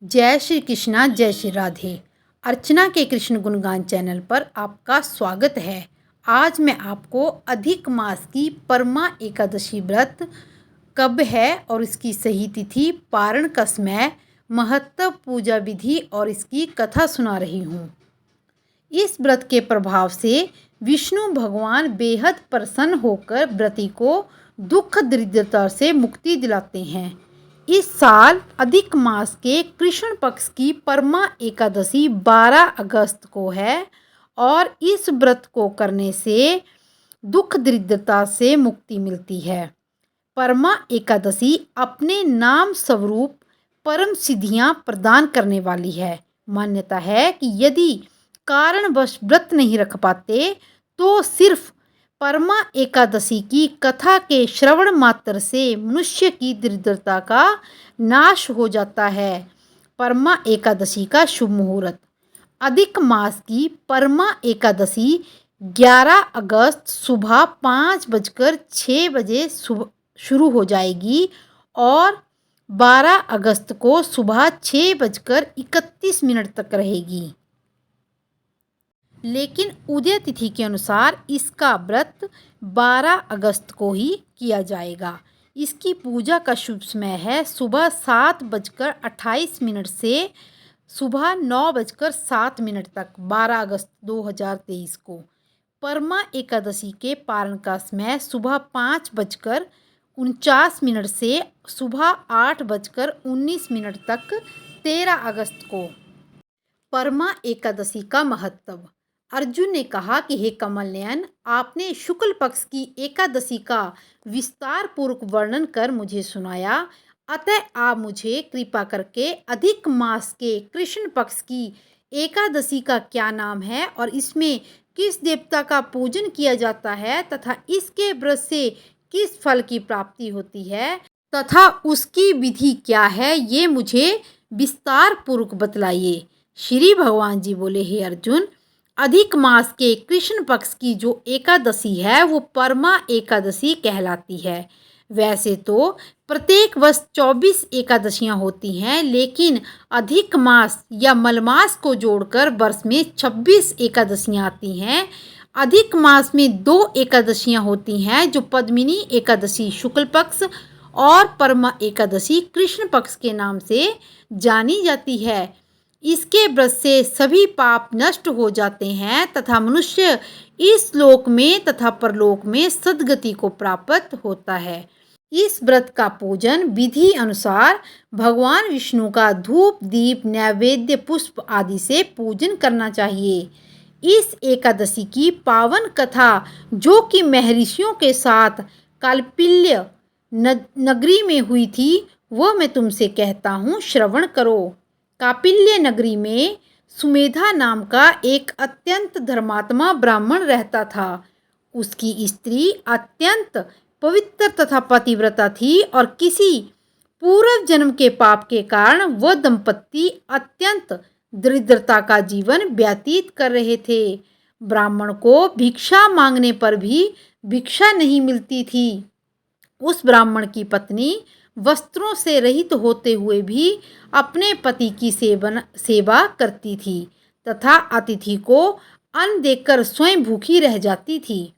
जय श्री कृष्णा, जय श्री राधे। अर्चना के कृष्ण गुणगान चैनल पर आपका स्वागत है। आज मैं आपको अधिक मास की परमा एकादशी व्रत कब है और इसकी सही तिथि, पारण का समय, महत्व, पूजा विधि और इसकी कथा सुना रही हूँ। इस व्रत के प्रभाव से विष्णु भगवान बेहद प्रसन्न होकर व्रती को दुख दरिद्रता से मुक्ति दिलाते हैं। इस साल अधिक मास के कृष्ण पक्ष की परमा एकादशी 12 अगस्त को है और इस व्रत को करने से दुख दरिद्रता से मुक्ति मिलती है। परमा एकादशी अपने नाम स्वरूप परम सिद्धियां प्रदान करने वाली है। मान्यता है कि यदि कारणवश व्रत नहीं रख पाते तो सिर्फ परमा एकादशी की कथा के श्रवण मात्र से मनुष्य की दरिद्रता का नाश हो जाता है। परमा एकादशी का शुभ मुहूर्त। अधिक मास की परमा एकादशी 11 अगस्त सुबह 5:06 शुरू हो जाएगी और 12 अगस्त को सुबह 6:31 तक रहेगी। लेकिन उदय तिथि के अनुसार इसका व्रत 12 अगस्त को ही किया जाएगा। इसकी पूजा का शुभ समय है सुबह 7:28 से सुबह 9:07 तक, 12 अगस्त 2023 को। परमा एकादशी के पारण का समय सुबह 5:49 से सुबह 8:19 तक, 13 अगस्त को। परमा एकादशी का महत्व। अर्जुन ने कहा कि हे कमल नयन, आपने शुक्ल पक्ष की एकादशी का विस्तार पूर्वक वर्णन कर मुझे सुनाया, अतः आप मुझे कृपा करके अधिक मास के कृष्ण पक्ष की एकादशी का क्या नाम है और इसमें किस देवता का पूजन किया जाता है तथा इसके व्रत से किस फल की प्राप्ति होती है तथा उसकी विधि क्या है, ये मुझे विस्तार पूर्वक बतलाइए। श्री भगवान जी बोले, हे अर्जुन, अधिक मास के कृष्ण पक्ष की जो एकादशी है वो परमा एकादशी कहलाती है। वैसे तो प्रत्येक वर्ष 24 एकादशियां होती हैं, लेकिन अधिक मास या मलमास को जोड़कर वर्ष में 26 एकादशियां आती हैं। अधिक मास में 2 एकादशियां होती हैं जो पद्मिनी एकादशी शुक्ल पक्ष और परमा एकादशी कृष्ण पक्ष के नाम से जानी जाती है। इसके व्रत से सभी पाप नष्ट हो जाते हैं तथा मनुष्य इस लोक में तथा परलोक में सद्गति को प्राप्त होता है। इस व्रत का पूजन विधि अनुसार भगवान विष्णु का धूप, दीप, नैवेद्य, पुष्प आदि से पूजन करना चाहिए। इस एकादशी की पावन कथा जो कि महर्षियों के साथ कालपिल्य नगरी में हुई थी, वह मैं तुमसे कहता हूँ, श्रवण करो। कापिल्य नगरी में सुमेधा नाम का एक अत्यंत धर्मात्मा ब्राह्मण रहता था। उसकी स्त्री अत्यंत पवित्र तथा पतिव्रता थी और किसी पूर्व जन्म के पाप के कारण वह दंपत्ति अत्यंत दरिद्रता का जीवन व्यतीत कर रहे थे। ब्राह्मण को भिक्षा मांगने पर भी भिक्षा नहीं मिलती थी। उस ब्राह्मण की पत्नी वस्त्रों से रहित होते हुए भी अपने पति की सेवा करती थी तथा अतिथि को अन्न देकर स्वयं भूखी रह जाती थी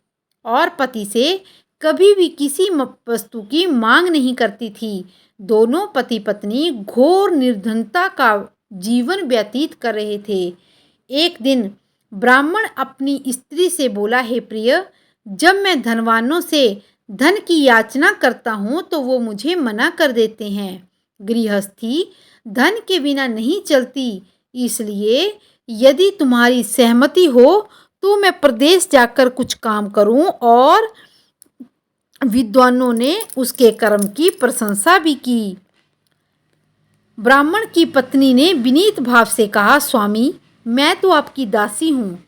और पति से कभी भी किसी वस्तु की मांग नहीं करती थी। दोनों पति पत्नी घोर निर्धनता का जीवन व्यतीत कर रहे थे। एक दिन ब्राह्मण अपनी स्त्री से बोला, हे प्रिय, जब मैं धनवानों से धन की याचना करता हूँ तो वो मुझे मना कर देते हैं। गृहस्थी धन के बिना नहीं चलती, इसलिए यदि तुम्हारी सहमति हो तो मैं प्रदेश जाकर कुछ काम करूँ। और विद्वानों ने उसके कर्म की प्रशंसा भी की। ब्राह्मण की पत्नी ने विनीत भाव से कहा, स्वामी, मैं तो आपकी दासी हूँ।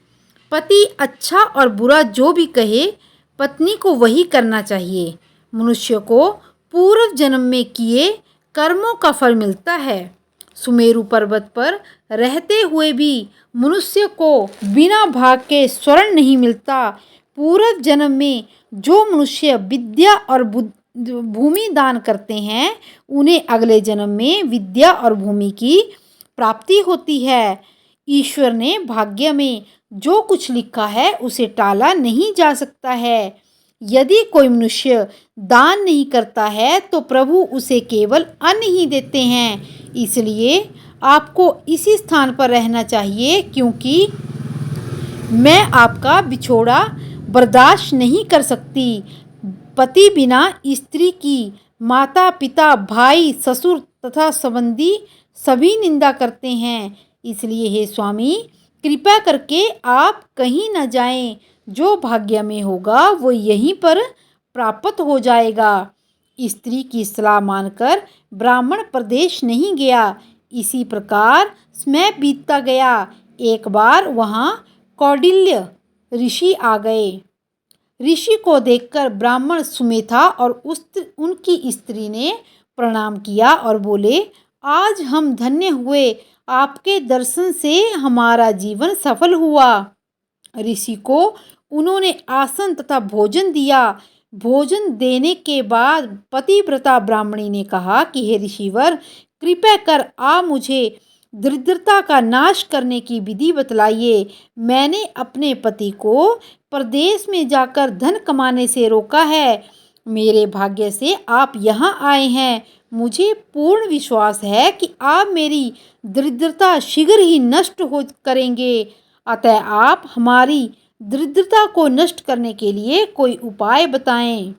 पति अच्छा और बुरा जो भी कहे पत्नी को वही करना चाहिए। मनुष्य को पूर्व जन्म में किए कर्मों का फल मिलता है। सुमेरु पर्वत पर रहते हुए भी मनुष्य को बिना भाग के स्वर्ण नहीं मिलता। पूर्व जन्म में जो मनुष्य विद्या और भूमि दान करते हैं उन्हें अगले जन्म में विद्या और भूमि की प्राप्ति होती है। ईश्वर ने भाग्य में जो कुछ लिखा है उसे टाला नहीं जा सकता है। यदि कोई मनुष्य दान नहीं करता है तो प्रभु उसे केवल अन्न ही देते हैं। इसलिए आपको इसी स्थान पर रहना चाहिए, क्योंकि मैं आपका बिछोड़ा बर्दाश्त नहीं कर सकती। पति बिना स्त्री की माता पिता भाई ससुर तथा संबंधी सभी निंदा करते हैं। इसलिए हे स्वामी, कृपा करके आप कहीं न जाएं। जो भाग्य में होगा वो यहीं पर प्राप्त हो जाएगा। स्त्री की सलाह मानकर ब्राह्मण प्रदेश नहीं गया। इसी प्रकार समय बीतता गया। एक बार वहाँ कौटिल्य ऋषि आ गए। ऋषि को देखकर ब्राह्मण सुमेधा और उनकी स्त्री ने प्रणाम किया और बोले, आज हम धन्य हुए, आपके दर्शन से हमारा जीवन सफल हुआ। ऋषि को उन्होंने आसन तथा भोजन दिया। भोजन देने के बाद पतिव्रता ब्राह्मणी ने कहा कि हे ऋषिवर, कृपया कर आप मुझे दरिद्रता का नाश करने की विधि बतलाइए। मैंने अपने पति को प्रदेश में जाकर धन कमाने से रोका है। मेरे भाग्य से आप यहाँ आए हैं। मुझे पूर्ण विश्वास है कि आप मेरी दरिद्रता शीघ्र ही नष्ट हो करेंगे। अतः आप हमारी दरिद्रता को नष्ट करने के लिए कोई उपाय बताएं।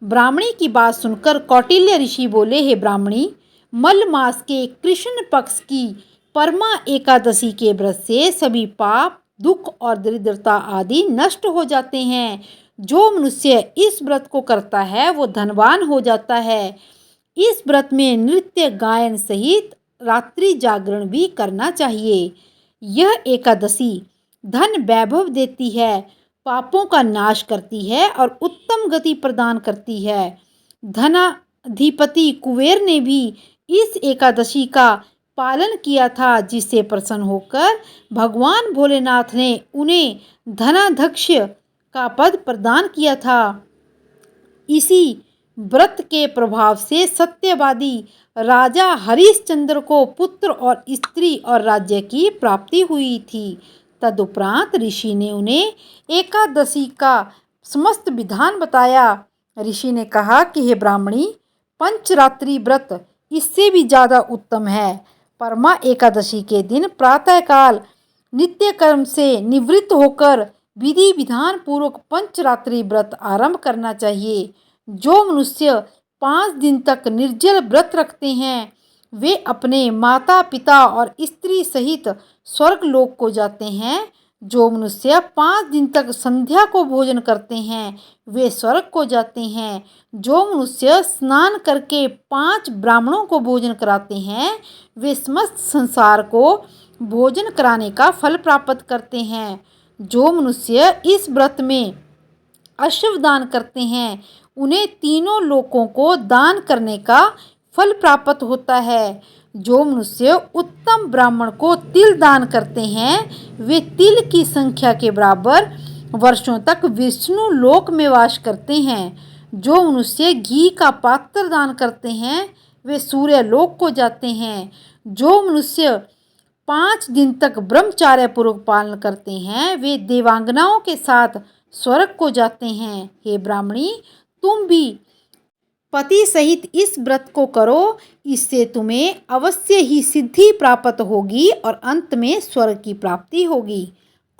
ब्राह्मणी की बात सुनकर कौटिल्य ऋषि बोले, हे ब्राह्मणी, मल मास के कृष्ण पक्ष की परमा एकादशी के व्रत से सभी पाप दुख और दरिद्रता आदि नष्ट हो जाते हैं। जो मनुष्य इस व्रत को करता है वो धनवान हो जाता है। इस व्रत में नृत्य गायन सहित रात्रि जागरण भी करना चाहिए। यह एकादशी धन वैभव देती है, पापों का नाश करती है और उत्तम गति प्रदान करती है। धनाधिपति कुबेर ने भी इस एकादशी का पालन किया था, जिससे प्रसन्न होकर भगवान भोलेनाथ ने उन्हें धनाध्यक्ष का पद प्रदान किया था। इसी व्रत के प्रभाव से सत्यवादी राजा हरिश्चंद्र को पुत्र और स्त्री और राज्य की प्राप्ति हुई थी। तदुपरांत ऋषि ने उन्हें एकादशी का समस्त विधान बताया। ऋषि ने कहा कि हे ब्राह्मणी, पंचरात्रि व्रत इससे भी ज़्यादा उत्तम है। परमा एकादशी के दिन प्रातःकाल नित्य कर्म से निवृत्त होकर विधि विधान पूर्वक पंचरात्रि व्रत आरंभ करना चाहिए। जो मनुष्य 5 दिन तक निर्जल व्रत रखते हैं वे अपने माता पिता और स्त्री सहित स्वर्ग लोक को जाते हैं। जो मनुष्य 5 दिन तक संध्या को भोजन करते हैं वे स्वर्ग को जाते हैं। जो मनुष्य स्नान करके 5 ब्राह्मणों को भोजन कराते हैं वे समस्त संसार को भोजन कराने का फल प्राप्त करते हैं। जो मनुष्य इस व्रत में अश्व दान करते हैं उन्हें तीनों लोकों को दान करने का फल प्राप्त होता है। जो मनुष्य उत्तम ब्राह्मण को तिल दान करते हैं वे तिल की संख्या के बराबर वर्षों तक विष्णु लोक में वास करते हैं। जो मनुष्य घी का पात्र दान करते हैं वे सूर्य लोक को जाते हैं। जो मनुष्य 5 दिन तक ब्रह्मचार्य पूर्वक पालन करते हैं वे देवांगनाओं के साथ स्वर्ग को जाते हैं। हे ब्राह्मणी, तुम भी पति सहित इस व्रत को करो। इससे तुम्हें अवश्य ही सिद्धि प्राप्त होगी और अंत में स्वर्ग की प्राप्ति होगी।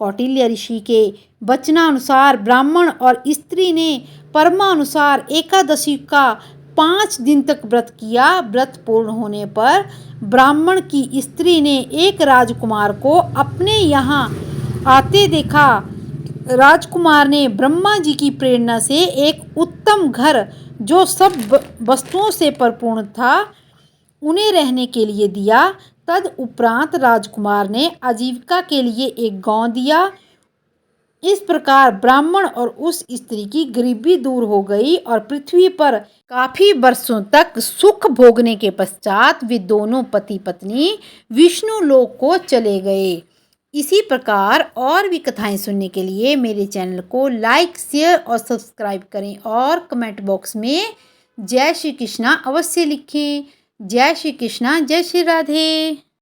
कौटिल्य ऋषि के वचनानुसार ब्राह्मण और स्त्री ने परमानुसार एकादशी का 5 दिन तक व्रत किया। व्रत पूर्ण होने पर ब्राह्मण की स्त्री ने एक राजकुमार को अपने यहाँ आते देखा। राजकुमार ने ब्रह्मा जी की प्रेरणा से एक उत्तम घर जो सब वस्तुओं से परिपूर्ण था उन्हें रहने के लिए दिया। तद उपरांत राजकुमार ने आजीविका के लिए एक गांव दिया। इस प्रकार ब्राह्मण और उस स्त्री की गरीबी दूर हो गई और पृथ्वी पर काफी वर्षों तक सुख भोगने के पश्चात वे दोनों पति पत्नी विष्णु लोक को चले गए। इसी प्रकार और भी कथाएं सुनने के लिए मेरे चैनल को लाइक, शेयर और सब्सक्राइब करें और कमेंट बॉक्स में जय श्री कृष्णा अवश्य लिखें। जय श्री कृष्णा, जय श्री राधे।